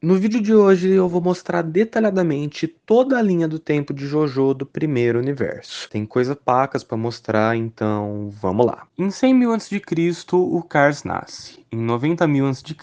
No vídeo de hoje eu vou mostrar detalhadamente toda a linha do tempo de JoJo do primeiro universo. Tem coisa pacas pra mostrar, então vamos lá. Em 100.000 a.C., o Cars nasce. Em 90.000 a.C.,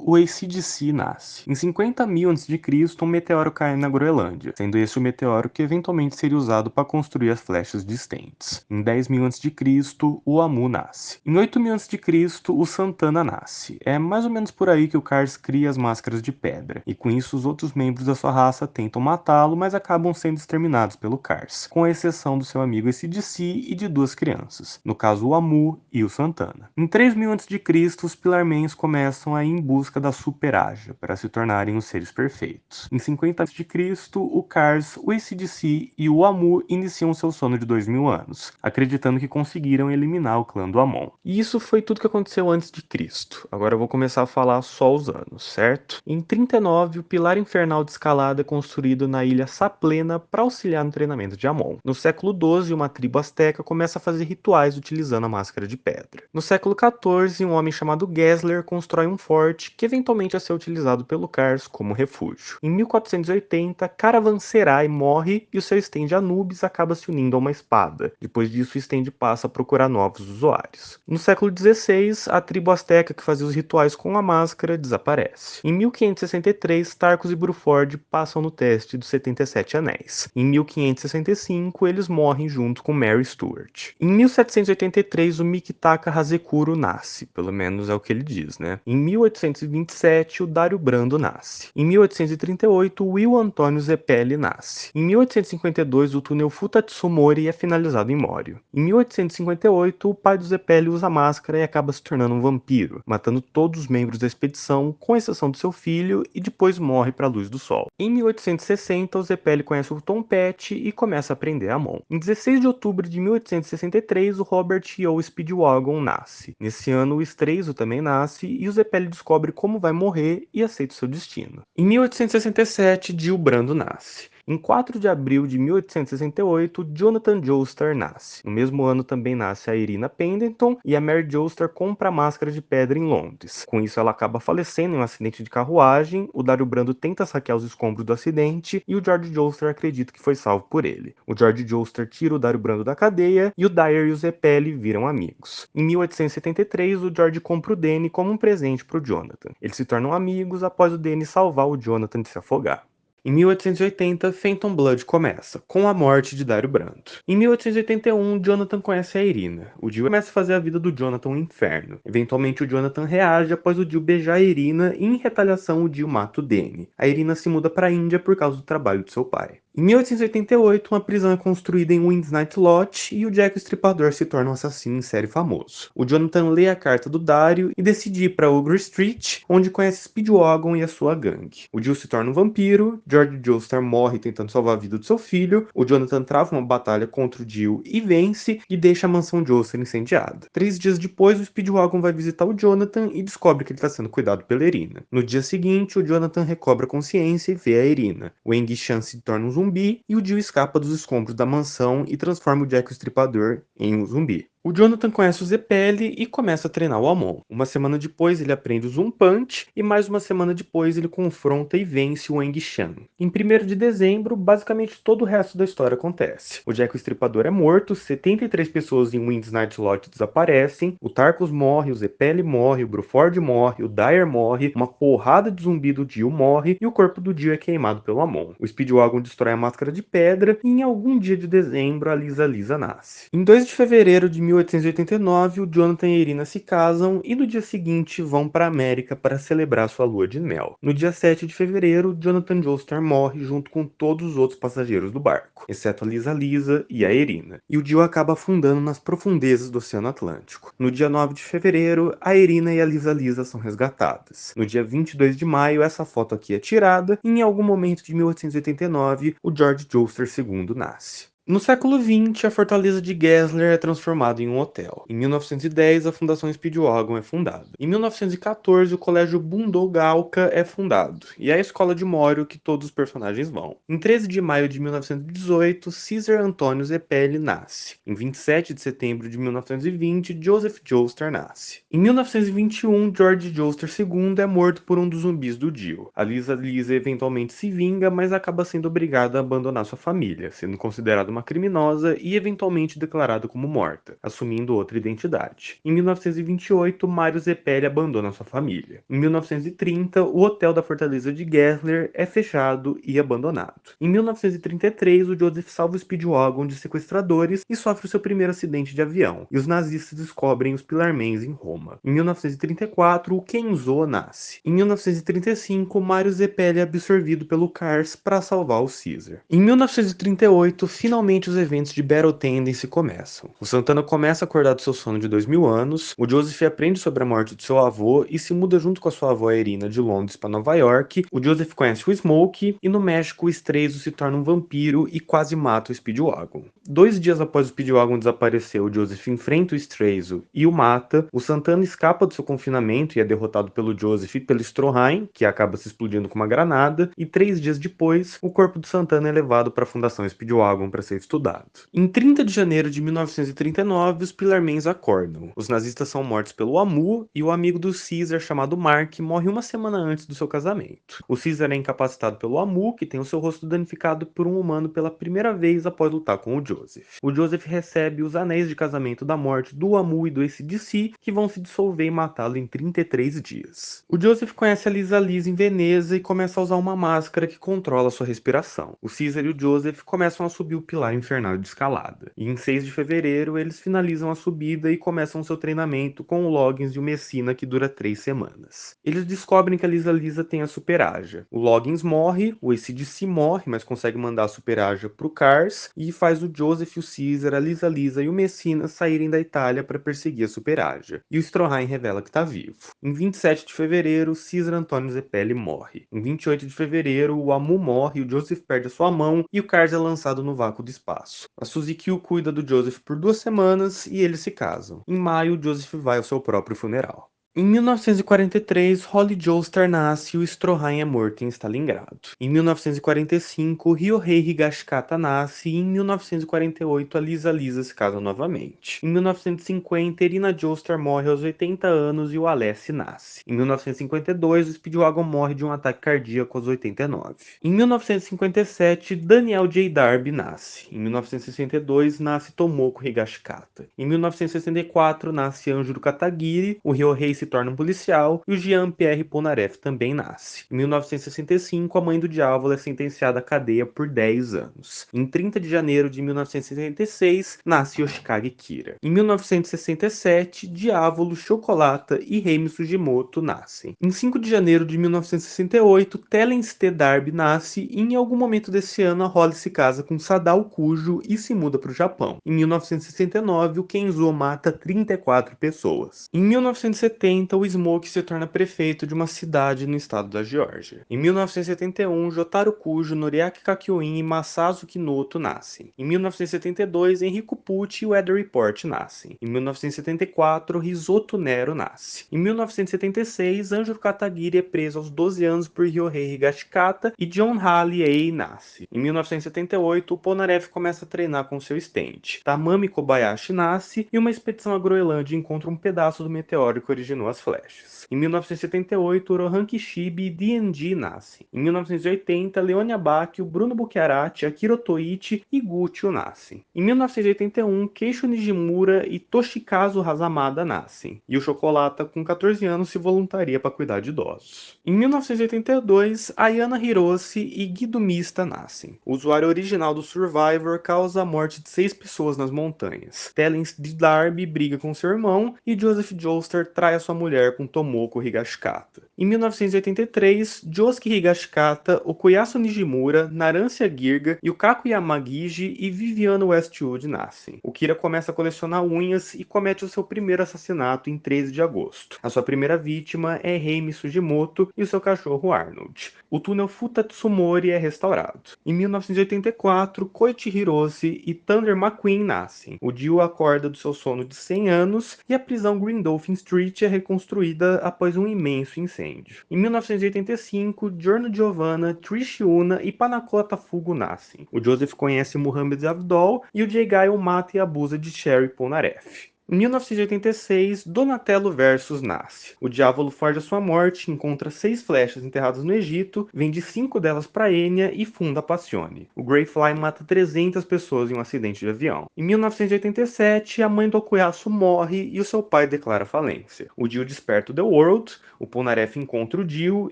o AC/DC nasce. Em 50.000 a.C., um meteoro cai na Groenlândia, sendo esse o meteoro que eventualmente seria usado para construir as flechas de Stennis. Em 10.000 a.C., o Amu nasce. Em 8.000 a.C., o Santana nasce. É mais ou menos por aí que o Cars cria as máscaras de pedra, e com isso os outros membros da sua raça tentam matá-lo, mas acabam sendo exterminados pelo Cars, com exceção do seu amigo AC/DC e de duas crianças, no caso o Amu e o Santana. Em 3.000 a.C., os Pillarmans começam a ir em busca da Super Aja, para se tornarem os seres perfeitos. Em 50 a.C., o Cars, o AC/DC e o Amu iniciam seu sono de 2.000 anos, acreditando que conseguiram eliminar o clã do Amon. E isso foi tudo que aconteceu antes de Cristo. Agora eu vou começar a falar só os anos, certo? Em 39, o pilar infernal de escalada é construído na ilha Saplena para auxiliar no treinamento de Amon. No século 12, uma tribo asteca começa a fazer rituais utilizando a máscara de pedra. No século 14, um homem chamado Gessler constrói um forte que eventualmente ia ser utilizado pelo Cars como refúgio. Em 1480, Caravanserai morre e o seu stand Anubis acaba se unindo a uma espada. Depois disso, o stand passa a procurar novos usuários. No século 16, a tribo asteca que fazia os rituais com a máscara desaparece. Em 1563, Tarcos e Bruford passam no teste dos 77 Anéis. Em 1565, eles morrem junto com Mary Stuart. Em 1783, o Mikitaka Hazekuro nasce, pelo menos é o que ele diz, né? Em 1827, o Dário Brando nasce. Em 1838, o Will Antônio Zeppeli nasce. Em 1852, o túnel Futatsumori é finalizado em Mório. Em 1858, o pai do Zeppeli usa máscara e acaba se tornando um vampiro, matando todos os membros da expedição, com exceção do seu filho, e depois morre para a luz do sol. Em 1860, o Zeppeli conhece o Tom Petty e começa a aprender Amon. Em 16 de outubro de 1863, o Robert Yo Speedwagon nasce. Nesse ano, o Estreizo também nasce e o Zeppeli descobre como vai morrer e aceita o seu destino. Em 1867, Jill Brando nasce. Em 4 de abril de 1868, Jonathan Joestar nasce. No mesmo ano também nasce a Irina Pendleton e a Mary Joestar compra a máscara de pedra em Londres. Com isso ela acaba falecendo em um acidente de carruagem, o Dário Brando tenta saquear os escombros do acidente e o George Joestar acredita que foi salvo por ele. O George Joestar tira o Dário Brando da cadeia e o Dyer e o Zeppeli viram amigos. Em 1873, o George compra o Danny como um presente para o Jonathan. Eles se tornam amigos após o Danny salvar o Jonathan de se afogar. Em 1880, Phantom Blood começa, com a morte de Dário Brando. Em 1881, Jonathan conhece a Irina. O Jill começa a fazer a vida do Jonathan um inferno. Eventualmente, o Jonathan reage após o Jill beijar a Irina e, em retaliação, o Jill mata o Danny. A Irina se muda para a Índia por causa do trabalho de seu pai. Em 1888, uma prisão é construída em Winds Night Lodge e o Jack o Estripador se torna um assassino em série famoso. O Jonathan lê a carta do Dario e decide ir para Ogre Street, onde conhece Speedwagon e a sua gangue. O Jill se torna um vampiro, George Joestar morre tentando salvar a vida do seu filho, o Jonathan trava uma batalha contra o Jill e vence, e deixa a mansão Joestar incendiada. 3 dias depois, o Speedwagon vai visitar o Jonathan e descobre que ele está sendo cuidado pela Irina. No dia seguinte, o Jonathan recobra a consciência e vê a Irina. O Eng Shan se torna um zumbi e o Jill escapa dos escombros da mansão e transforma o Jack o Estripador em um zumbi. O Jonathan conhece o Zeppeli e começa a treinar o Amon. Uma semana depois ele aprende o Zoom Punch e mais uma semana depois ele confronta e vence o Eng Shan. Em 1º de dezembro, basicamente todo o resto da história acontece. O Jack o Estripador é morto, 73 pessoas em Winds Night Lodge desaparecem, o Tarkus morre, o Zeppeli morre, o Bruford morre, o Dyer morre, uma porrada de zumbi do Jill morre e o corpo do Jill é queimado pelo Amon. O Speedwagon destrói a máscara de pedra e em algum dia de dezembro a Lisa nasce. Em 2 de fevereiro de 1889, o Jonathan e a Irina se casam e no dia seguinte vão para a América para celebrar sua lua de mel. No dia 7 de fevereiro, Jonathan Joestar morre junto com todos os outros passageiros do barco, exceto a Lisa e a Irina. E o Jill acaba afundando nas profundezas do Oceano Atlântico. No dia 9 de fevereiro, a Irina e a Lisa são resgatadas. No dia 22 de maio, essa foto aqui é tirada e em algum momento de 1889, o George Joestar II nasce. No século XX, a fortaleza de Gessler é transformada em um hotel. Em 1910, a Fundação Speedwagon é fundada. Em 1914, o Colégio Bundogalka é fundado, e é a escola de Mório que todos os personagens vão. Em 13 de maio de 1918, Cesar Antônio Zeppelin nasce. Em 27 de setembro de 1920, Joseph Joestar nasce. Em 1921, George Joestar II é morto por um dos zumbis do Dio. A Lisa eventualmente se vinga, mas acaba sendo obrigada a abandonar sua família, sendo considerada uma criminosa e eventualmente declarada como morta, assumindo outra identidade. Em 1928, Mário Zeppelin abandona sua família. Em 1930, o hotel da fortaleza de Gessler é fechado e abandonado. Em 1933, o Joseph salva o Speedwagon de sequestradores e sofre o seu primeiro acidente de avião, e os nazistas descobrem os Pillarmens em Roma. Em 1934, o Kenzo nasce. Em 1935, Mário Zeppelin é absorvido pelo Cars para salvar o Caesar. Em 1938, finalmente os eventos de Battle Tendency começam. O Santana começa a acordar do seu sono de 2000 anos, o Joseph aprende sobre a morte de seu avô e se muda junto com a sua avó Irina de Londres para Nova York, o Joseph conhece o Smoke e no México o Straizo se torna um vampiro e quase mata o Speedwagon. 2 dias após o Speedwagon desaparecer, o Joseph enfrenta o Straizo e o mata, o Santana escapa do seu confinamento e é derrotado pelo Joseph e pelo Stroheim, que acaba se explodindo com uma granada, e 3 dias depois, o corpo do Santana é levado para a Fundação Speedwagon para ser estudado. Em 30 de janeiro de 1939, os Pillarmens acordam. Os nazistas são mortos pelo Amu e o amigo do Caesar, chamado Mark, morre uma semana antes do seu casamento. O Caesar é incapacitado pelo Amu, que tem o seu rosto danificado por um humano pela primeira vez após lutar com o Joseph. O Joseph recebe os anéis de casamento da morte do Amu e do ACDC, que vão se dissolver e matá-lo em 33 dias. O Joseph conhece a Lisa Liz em Veneza e começa a usar uma máscara que controla sua respiração. O Caesar e o Joseph começam a subir o pilar infernal de escalada. E em 6 de fevereiro, eles finalizam a subida e começam seu treinamento com o Loggins e o Messina, que dura 3 semanas. Eles descobrem que a Lisa tem a Super Aja. O Loggins morre, o ACDC morre, mas consegue mandar a Super Aja pro Cars e faz o Joseph, o Caesar, a Lisa e o Messina saírem da Itália para perseguir a Super Aja. E o Stroheim revela que está vivo. Em 27 de fevereiro, Cesar Antônio Zeppelin morre. Em 28 de fevereiro, o Amu morre, o Joseph perde a sua mão e o Cars é lançado no vácuo do espaço. A Suzy-Q cuida do Joseph por 2 semanas e eles se casam. Em maio, Joseph vai ao seu próprio funeral. Em 1943, Holly Joestar nasce e o Stroheim é morto em Stalingrado. Em 1945, Ryohei Higashikata nasce e em 1948 a Lisa se casa novamente. Em 1950, Irina Joestar morre aos 80 anos e o Alessi nasce. Em 1952, o Speedwagon morre de um ataque cardíaco aos 89. Em 1957, Daniel J. Darby nasce. Em 1962, nasce Tomoko Higashikata. Em 1964, nasce Anjuro Katagiri, o Ryohei se torna um policial e o Jean-Pierre Polnareff também nasce. Em 1965, a mãe do Diávolo é sentenciada à cadeia por 10 anos. Em 30 de janeiro de 1966, nasce Yoshikage Kira. Em 1967, Diávolo, Chocolata e Reimi Sugimoto nascem. Em 5 de janeiro de 1968, Terence T. D'Arby nasce e em algum momento desse ano a Holly se casa com Sadao Kujo e se muda para o Japão. Em 1969, o Kenzo mata 34 pessoas. Em 1970, o Smoke se torna prefeito de uma cidade no estado da Geórgia. Em 1971, Jotaro Kujo, Noriaki Kakyoin e Masasu Kinoto nascem. Em 1972, Enrico Pucci e Weather Report nascem. Em 1974, Risotto Nero nasce. Em 1976, Anjuro Katagiri é preso aos 12 anos por Ryohei Higashikata e John Halley nasce. Em 1978, o Polnareff começa a treinar com seu estente. Tamami Kobayashi nasce e uma expedição à Groenlândia encontra um pedaço do meteoro que originou as flechas. Em 1978, Rohan Kishibe e D&D nascem. Em 1980, Leone Abaki, Bruno Bucchiarati, Akira Toichi e Guccio nascem. Em 1981, Keisho Nijimura e Toshikazu Hazamada nascem. E o Chocolata, com 14 anos, se voluntaria para cuidar de idosos. Em 1982, Ayana Hirose e Guido Mista nascem. O usuário original do Survivor causa a morte de 6 pessoas nas montanhas. Terence D. D'Arby briga com seu irmão e Joseph Joestar trai a sua mulher com Tomoko Higashikata. Em 1983, Josuke Higashikata, Okuyasu Nijimura, Narancia Girga, Yukaku Yamagishi e Viviana Westwood nascem. O Kira começa a colecionar unhas e comete o seu primeiro assassinato em 13 de agosto. A sua primeira vítima é Heimi Sugimoto e o seu cachorro Arnold. O túnel Futatsumori é restaurado. Em 1984, Koichi Hirose e Thunder McQueen nascem. O Dio acorda do seu sono de 100 anos e a prisão Green Dolphin Street é reconstruída após um imenso incêndio. Em 1985, Giorno Giovanna, Trish Una e Panakota Fugo nascem. O Joseph conhece Muhammad Abdol e o J-Guy o mata e abusa de Sherry Polnareff. Em 1986, Donatello Versus nasce. O Diávolo forja sua morte, encontra 6 flechas enterradas no Egito, vende 5 delas para Enya e funda a Passione. O Greyfly mata 300 pessoas em um acidente de avião. Em 1987, a mãe do Okuyasu morre e o seu pai declara falência. O Dio desperta o The World, o Polnareff encontra o Dio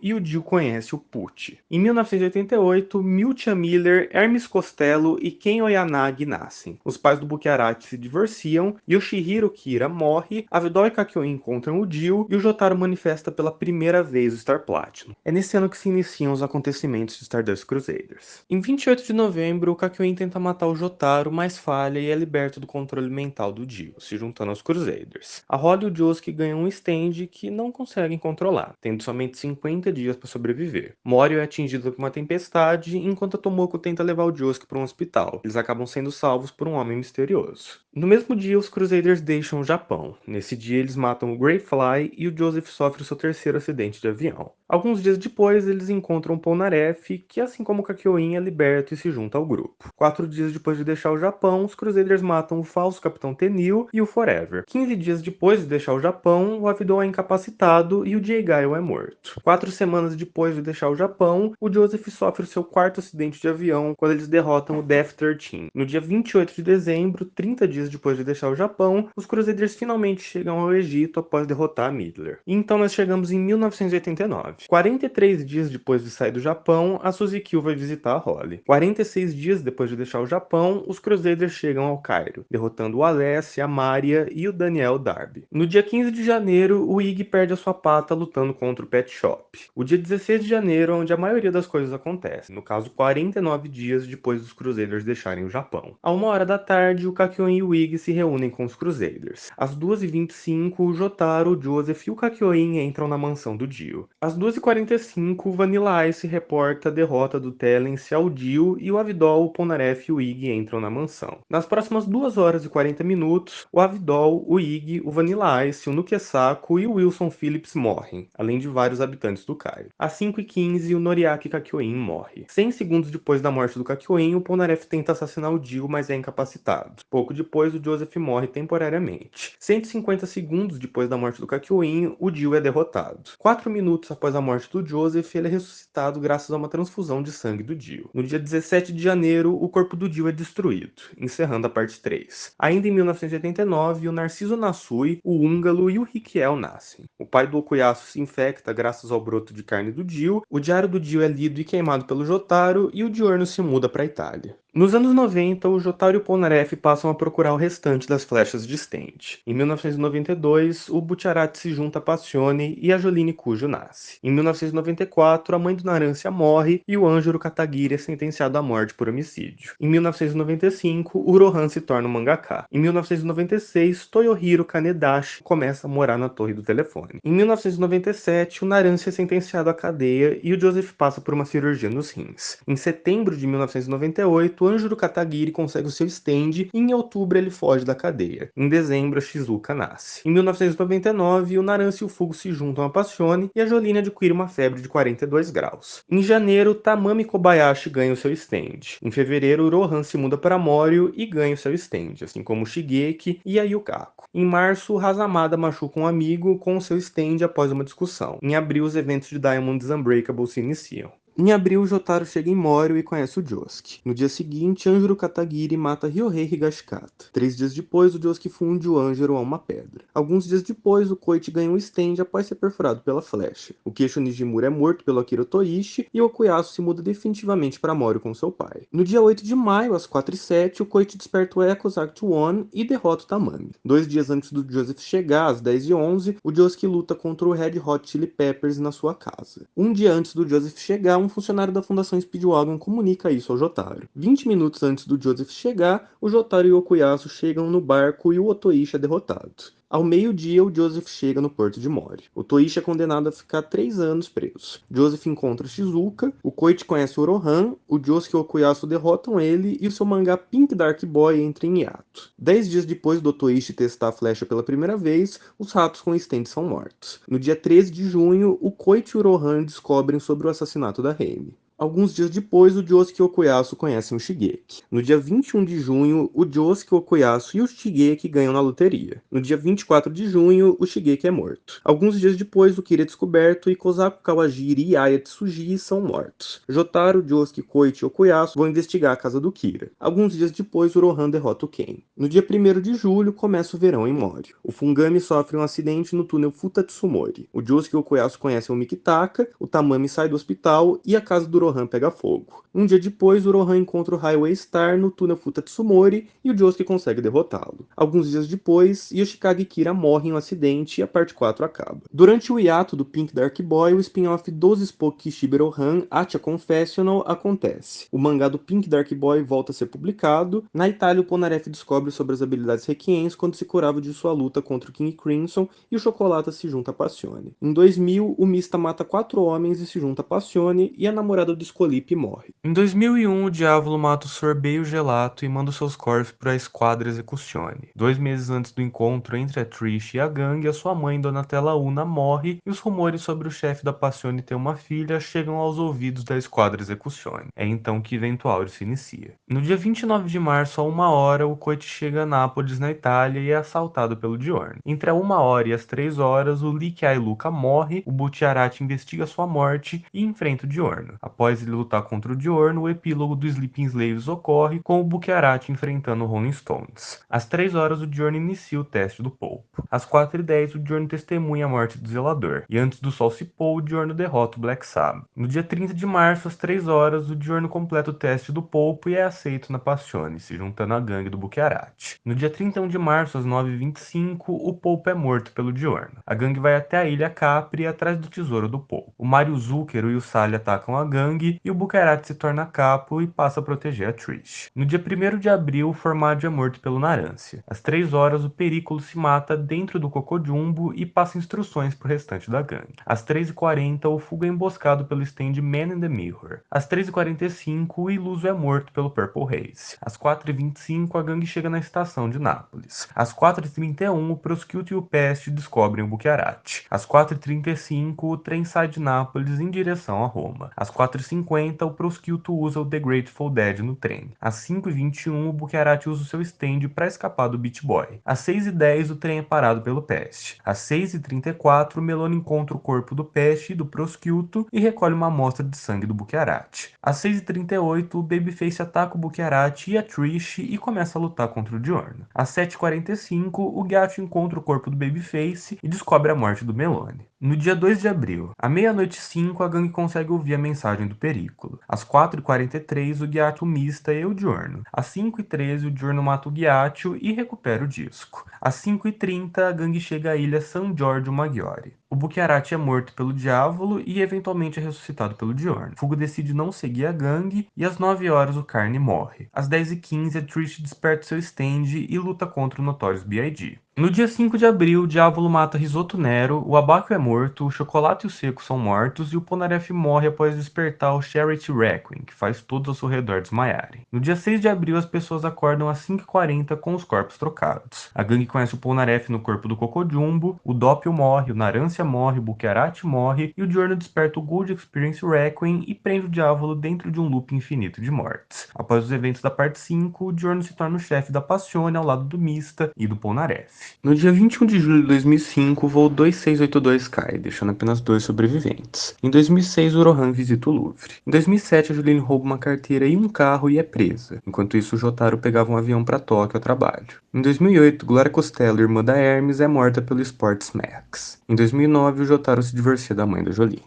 e o Dio conhece o Pucci. Em 1988, Miltia Miller, Hermes Costello e Ken Oyanagi nascem. Os pais do Bukiarati se divorciam, Yoshihiro Kira morre, Abdol e Kakyoin encontram o Dio e o Jotaro manifesta pela primeira vez o Star Platinum. É nesse ano que se iniciam os acontecimentos de Stardust Crusaders. Em 28 de novembro, o Kakyoin tenta matar o Jotaro, mas falha e é liberto do controle mental do Dio, se juntando aos Crusaders. A Holly e o Josuke ganham um stand que não conseguem controlar, tendo somente 50 dias para sobreviver. Morio é atingido por uma tempestade, enquanto a Tomoko tenta levar o Josuke para um hospital. Eles acabam sendo salvos por um homem misterioso. No mesmo dia, os Crusaders deixam o Japão. Nesse dia, eles matam o Greyfly e o Joseph sofre o seu terceiro acidente de avião. Alguns dias depois, eles encontram o Polnareff, que assim como o Kakyoin é liberto e se junta ao grupo. 4 dias depois de deixar o Japão, os Crusaders matam o falso Capitão Tenil e o Forever. 15 dias depois de deixar o Japão, o Abdol é incapacitado e o J-Gaio é morto. 4 semanas depois de deixar o Japão, o Joseph sofre o seu quarto acidente de avião quando eles derrotam o Death 13. No dia 28 de dezembro, 30 dias depois de deixar o Japão, os Crusaders finalmente chegam ao Egito após derrotar Midler. E então nós chegamos em 1989. 43 dias depois de sair do Japão, a Suzy Q vai visitar a Holly. 46 dias depois de deixar o Japão, os Crusaders chegam ao Cairo, derrotando o Alessia, a Maria e o Daniel Darby. No dia 15 de janeiro, o Iggy perde a sua pata lutando contra o Pet Shop. O dia 16 de janeiro é onde a maioria das coisas acontece, no caso 49 dias depois dos Crusaders deixarem o Japão. A 1h da tarde, o Kakyoin e o Iggy se reúnem com os Crusaders. Às 2h25, o Jotaro, o Joseph e o Kakyoin entram na mansão do Dio. Às 2h45, o Vanilla Ice reporta a derrota do Talence ao Dio e o Abdol, o Polnareff e o Iggy entram na mansão. Nas próximas 2h40, o Abdol, o Iggy, o Vanilla Ice, o Nukesaku e o Wilson Phillips morrem, além de vários habitantes do Cairo. Às 5h15, o Noriaki Kakyoin morre. 100 segundos depois da morte do Kakyoin, o Polnareff tenta assassinar o Dio, mas é incapacitado. Pouco depois, o Joseph morre temporariamente. 150 segundos depois da morte do Kakyoin, o Dio é derrotado. 4 minutos após a morte do Joseph, ele é ressuscitado graças a uma transfusão de sangue do Dio. No dia 17 de janeiro, o corpo do Dio é destruído, encerrando a parte 3. Ainda em 1989, o Narciso Natsui, o Húngalo e o Rikiel nascem. O pai do Okuyasu se infecta graças ao broto de carne do Dio, o diário do Dio é lido e queimado pelo Jotaro e o Diorno se muda para a Itália. Nos anos 90, o Jotaro e o Polnareff passam a procurar o restante das flechas de Stand. Em 1992, o Bucciarati se junta a Passione e a Joline Cujo nasce. Em 1994, a mãe do Narancia morre e o Anjuro Katagiri é sentenciado à morte por homicídio. Em 1995, o Rohan se torna um mangaka. Em 1996, Toyohiro Kanedashi começa a morar na torre do telefone. Em 1997, o Narancia é sentenciado à cadeia e o Joseph passa por uma cirurgia nos rins. Em setembro de 1998, o Anjuro Katagiri consegue o seu stand e em outubro ele foge da cadeia. Em dezembro, a Shizuka nasce. Em 1999, o Narancia e o Fugo se juntam a Passione e a Joline adquire uma febre de 42 graus. Em janeiro, Tamami Kobayashi ganha o seu stand. Em fevereiro, o Rohan se muda para Morio e ganha o seu stand, assim como o Shigeki e a Yukako. Em março, Hazamada machuca um amigo com o seu stand após uma discussão. Em abril, os eventos de Diamond's Unbreakable se iniciam. Em abril, Jotaro chega em Morio e conhece o Josuke. No dia seguinte, Anjuro Katagiri mata Ryohei Higashikata. 3 dias depois, o Josuke funde o Anjuro a uma pedra. Alguns dias depois, o Koichi ganha um stand após ser perfurado pela flecha. O Queixo Nijimura é morto pelo Akira Toichi e o Okuyasu se muda definitivamente para Morio com seu pai. No dia 8 de maio, às 4h07, o Koichi desperta o Echoes Act 1 e derrota o Tamami. 2 dias antes do Joseph chegar, às 10h11, o Josuke luta contra o Red Hot Chili Peppers na sua casa. Um dia antes do Joseph chegar, um funcionário da Fundação Speedwagon comunica isso ao Jotaro. 20 minutos antes do Joseph chegar, o Jotaro e o Okuyasu chegam no barco e o Otoichi é derrotado. Ao meio-dia, o Joseph chega no porto de Mori. O Toichi é condenado a ficar 3 anos preso. Joseph encontra Shizuka, o Koichi conhece o Rohan, o Josuke e o Okuyasu derrotam ele e o seu mangá Pink Dark Boy entra em hiato. 10 dias depois do Toichi testar a flecha pela primeira vez, os ratos com stand são mortos. No dia 13 de junho, o Koichi e o Rohan descobrem sobre o assassinato da Reime. Alguns dias depois, o Josuke e o Okuyasu conhecem o Shigeki. No dia 21 de junho, o Josuke, o Okuyasu e o Shigeki ganham na loteria. No dia 24 de junho, o Shigeki é morto. Alguns dias depois, o Kira é descoberto e Kosaku Kawajiri e Aya Tsuji são mortos. Jotaro, Josuke, Koichi e Okuyasu vão investigar a casa do Kira. Alguns dias depois, o Rohan derrota o Ken. No dia 1º de julho, começa o verão em Morio. O Fungami sofre um acidente no túnel Futatsumori. O Josuke e o Okuyasu conhecem o Mikitaka, o Tamami sai do hospital e a casa do Rohan pega fogo. Um dia depois, o Rohan encontra o Highway Star no túnel Futatsumori e o Josuke consegue derrotá-lo. Alguns dias depois, Yoshikage Kira morre em um acidente e a parte 4 acaba. Durante o hiato do Pink Dark Boy, o spin-off dos Spoke Kishibe Rohan, Acha Confessional, acontece. O mangá do Pink Dark Boy volta a ser publicado. Na Itália, o Polnareff descobre sobre as habilidades Requiens quando se curava de sua luta contra o King Crimson e o Chocolata se junta a Passione. Em 2000, o Mista mata 4 homens e se junta a Passione e a namorada do Scolip morre. Em 2001, o Diavolo mata o Sorbet e o Gelato e manda seus corpos para a Esquadra Execuzione. 2 meses antes do encontro entre a Trish e a gangue, a sua mãe, Donatella Una, morre e os rumores sobre o chefe da Passione ter uma filha chegam aos ouvidos da Esquadra Execuzione. É então que Eventuário se inicia. No dia 29 de março, a 1h, o Koichi chega a Nápoles, na Itália, e é assaltado pelo Diorno. Entre a 1h e as 3h, o Likai Luca morre, o Buttiarati investiga sua morte e enfrenta o Diorno. Após ele lutar contra o Diorno, o epílogo do Sleeping Slaves ocorre, com o Bukharati enfrentando o Rolling Stones. Às 3h, o Diorno inicia o teste do polpo. Às 4h10, o Diorno testemunha a morte do Zelador. E antes do sol se pôr, o Diorno derrota o Black Sabbath. No dia 30 de março, às 3h, o Diorno completa o teste do polpo e é aceito na Passione, se juntando à gangue do Bukharati. No dia 31 de março, às 9h25, o polpo é morto pelo Diorno. A gangue vai até a ilha Capri atrás do tesouro do polpo. O Mario Zucchero e o Sally atacam a gangue e o Bukharati se torna capo e passa a proteger a Trish. No dia 1º de abril, o Formaggio é morto pelo Narância. Às 3h, o Pericolo se mata dentro do Cocojumbo e passa instruções pro restante da gangue. Às 3h40, o Fuga é emboscado pelo stand Man in the Mirror. Às 3h45, o Iluso é morto pelo Purple Haze. Às 4h25, a gangue chega na estação de Nápoles. Às 4h31, o Prosciutto e o Peste descobrem o Bukharati. Às 4h35, o trem sai de Nápoles em direção a Roma. Às 4h50, o Prosciutto usa o The Grateful Dead no trem. Às 5h21, o Bukharati usa o seu stand para escapar do Beach Boy. Às 6h10, o trem é parado pelo Peste. Às 6h34, o Melone encontra o corpo do Peste e do Prosciutto e recolhe uma amostra de sangue do Bukharati. Às 6h38, o Babyface ataca o Bukharati e a Trish e começa a lutar contra o Diorno. Às 7h45, o Gato encontra o corpo do Babyface e descobre a morte do Melone. No dia 2 de abril, à 00h05, a gangue consegue ouvir a mensagem do Pericolo. Às 4h43, o Ghiaccio mista e o Diorno. Às 5h13, o Diorno mata o Ghiaccio e recupera o disco. Às 5h30, a gangue chega à ilha San Giorgio Maggiore. O Bukharati é morto pelo Diavolo e eventualmente é ressuscitado pelo Diorno. Fugo decide não seguir a gangue e às 9h o Carne morre. Às 10h15, a Trish desperta seu stand e luta contra o Notorious B.I.G. No dia 5 de abril, o Diavolo mata Risotto Nero, o Abaco é morto, o Chocolate e o Seco são mortos e o Polnareff morre após despertar o Charity Requiem, que faz todos ao seu redor desmaiarem. No dia 6 de abril, as pessoas acordam às 5h40 com os corpos trocados. A gangue conhece o Polnareff no corpo do Cocojumbo, o Doppio morre, o Narância morre, o Bukharati morre e o Diorno desperta o Gold Experience Requiem e prende o Diavolo dentro de um loop infinito de mortes. Após os eventos da parte 5, o Diorno se torna o chefe da Passione ao lado do Mista e do Polnareff. No dia 21 de julho de 2005, o voo 2682 cai, deixando apenas 2 sobreviventes. Em 2006, o Rohan visita o Louvre. Em 2007, a Juline rouba uma carteira e um carro e é presa. Enquanto isso, o Jotaro pegava um avião para Tóquio a trabalho. Em 2008, Glória Costello, irmã da Hermes, é morta pelo Sports Max. Em 2009, o Jotaro se divorcia da mãe da Joline.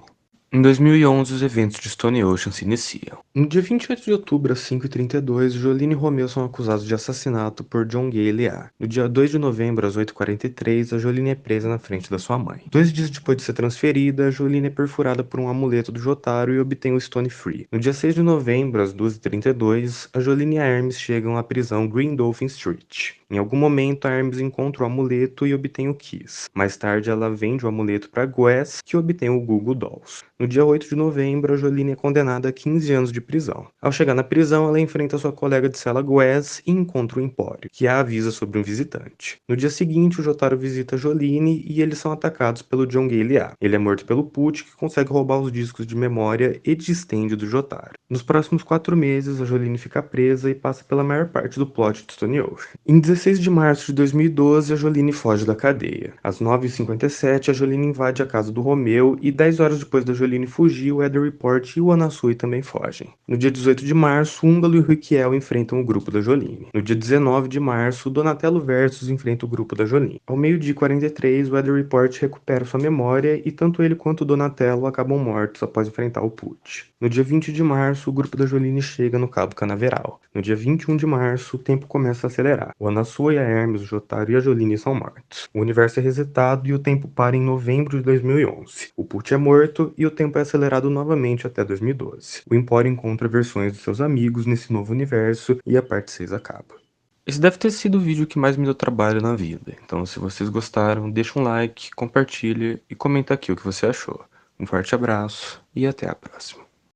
Em 2011, os eventos de Stone Ocean se iniciam. No dia 28 de outubro, às 5h32, Jolene e Romeu são acusados de assassinato por John Gay e Leah. No dia 2 de novembro, às 8h43, a Jolene é presa na frente da sua mãe. 2 dias depois de ser transferida, a Jolene é perfurada por um amuleto do Jotaro e obtém o Stone Free. No dia 6 de novembro, às 2h32, a Jolene e a Hermes chegam à prisão Green Dolphin Street. Em algum momento, a Hermes encontra o amuleto e obtém o Kiss. Mais tarde, ela vende o amuleto para Guess, que obtém o Google Dolls. No dia 8 de novembro, a Jolene é condenada a 15 anos de prisão. Ao chegar na prisão, ela enfrenta sua colega de cela Guess e encontra o Empório, que a avisa sobre um visitante. No dia seguinte, o Jotaro visita a Jolene e eles são atacados pelo John Gay Leah. Ele é morto pelo Pucci, que consegue roubar os discos de memória e de stand do Jotaro. Nos próximos 4 meses, a Jolene fica presa e passa pela maior parte do plot de Stone Ocean. Em 16 de março de 2012, a Jolene foge da cadeia. Às 9h57, a Jolene invade a casa do Romeu e 10 horas depois da Jolene fugir, o Weather Report e o Anasui também fogem. No dia 18 de março, Húngaro e o Riquiel enfrentam o grupo da Jolene. No dia 19 de março, Donatello Versus enfrenta o grupo da Jolene. Ao meio-dia e 43, o Weather Report recupera sua memória e tanto ele quanto o Donatello acabam mortos após enfrentar o Pucci. No dia 20 de março, o grupo da Jolene chega no Cabo Canaveral. No dia 21 de março, o tempo começa a acelerar. O Anasui, a Hermes, o Jotaro e a Jolene são mortos. O universo é resetado e o tempo para em novembro de 2011. O Pucci é morto e o tempo é acelerado novamente até 2012. O Empório encontra versões dos seus amigos nesse novo universo e a parte 6 acaba. Esse deve ter sido o vídeo que mais me deu trabalho na vida. Então, se vocês gostaram, deixa um like, compartilha e comenta aqui o que você achou. Um forte abraço e até a próxima.